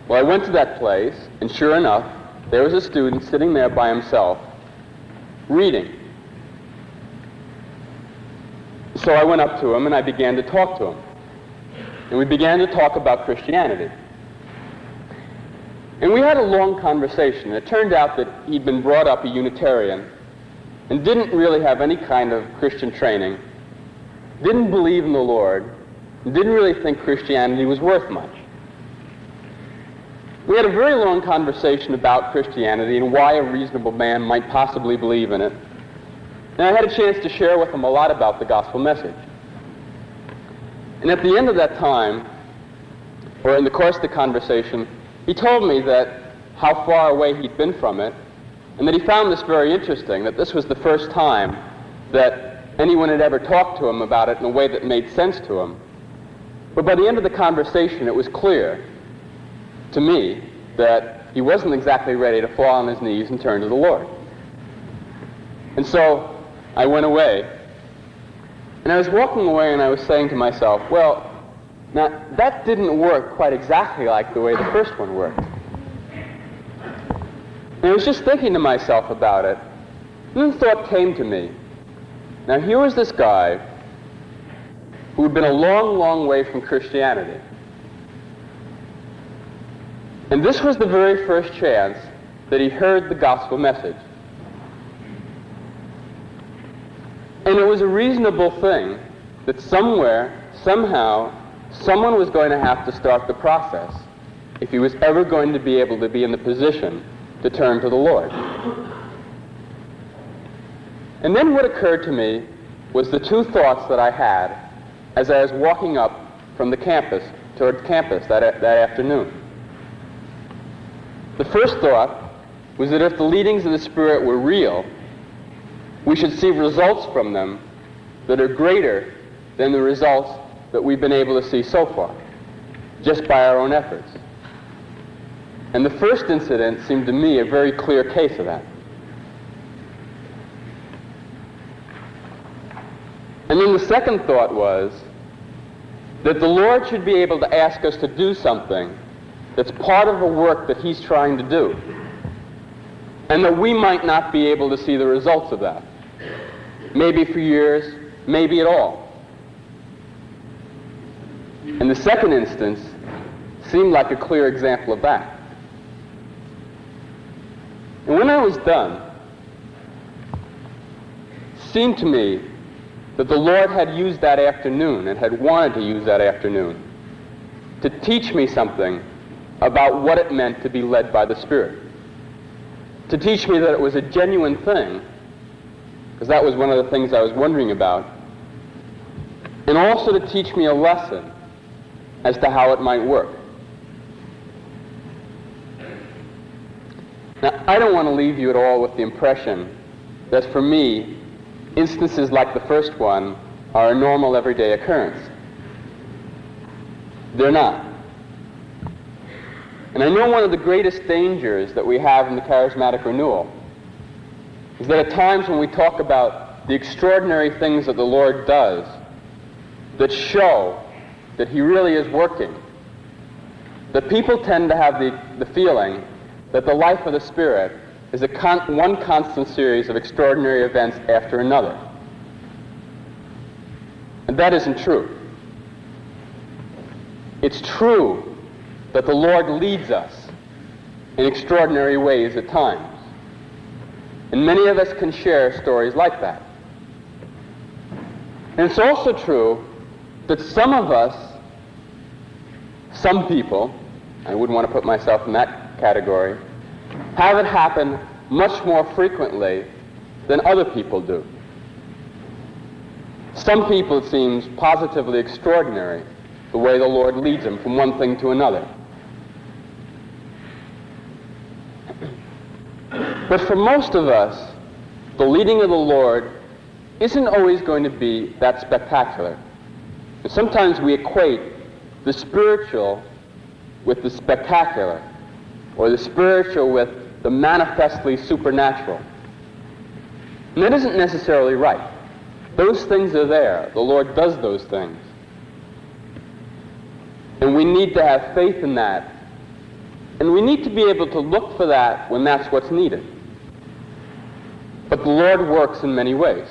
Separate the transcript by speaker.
Speaker 1: Well, I went to that place, and sure enough, there was a student sitting there by himself, reading. So I went up to him and I began to talk to him. And we began to talk about Christianity. And we had a long conversation. It turned out that he'd been brought up a Unitarian and didn't really have any kind of Christian training, didn't believe in the Lord, and didn't really think Christianity was worth much. We had a very long conversation about Christianity and why a reasonable man might possibly believe in it. And I had a chance to share with him a lot about the gospel message. And at the end of that time, or in the course of the conversation, he told me that how far away he'd been from it, and that he found this very interesting, that this was the first time that anyone had ever talked to him about it in a way that made sense to him. But by the end of the conversation, it was clear to me that he wasn't exactly ready to fall on his knees and turn to the Lord. And so I went away, and I was walking away and I was saying to myself, well, now that didn't work quite exactly like the way the first one worked. And I was just thinking to myself about it, and then the thought came to me. Now here was this guy who had been a long, long way from Christianity. And this was the very first chance that he heard the gospel message. And it was a reasonable thing that somewhere, somehow, someone was going to have to start the process if he was ever going to be able to be in the position to turn to the Lord. And then what occurred to me was the two thoughts that I had as I was walking up from the campus, toward campus that afternoon. The first thought was that if the leadings of the Spirit were real, we should see results from them that are greater than the results that we've been able to see so far, just by our own efforts. And the first incident seemed to me a very clear case of that. And then the second thought was that the Lord should be able to ask us to do something that's part of a work that He's trying to do, and that we might not be able to see the results of that. Maybe for years, maybe at all. And the second instance seemed like a clear example of that. And when I was done, it seemed to me that the Lord had used that afternoon and had wanted to use that afternoon to teach me something about what it meant to be led by the Spirit. To teach me that it was a genuine thing, because that was one of the things I was wondering about, and also to teach me a lesson as to how it might work. Now, I don't want to leave you at all with the impression that for me, instances like the first one are a normal everyday occurrence. They're not. And I know one of the greatest dangers that we have in the charismatic renewal is that at times when we talk about the extraordinary things that the Lord does that show that He really is working, that people tend to have the feeling that the life of the Spirit is one constant series of extraordinary events after another. And that isn't true. It's true that the Lord leads us in extraordinary ways at times. And many of us can share stories like that. And it's also true that some of us, some people, I wouldn't want to put myself in that category, have it happen much more frequently than other people do. Some people, it seems, positively extraordinary the way the Lord leads them from one thing to another. But for most of us, the leading of the Lord isn't always going to be that spectacular. And sometimes we equate the spiritual with the spectacular, or the spiritual with the manifestly supernatural. And that isn't necessarily right. Those things are there. The Lord does those things. And we need to have faith in that And we need to be able to look for that when that's what's needed. But the Lord works in many ways.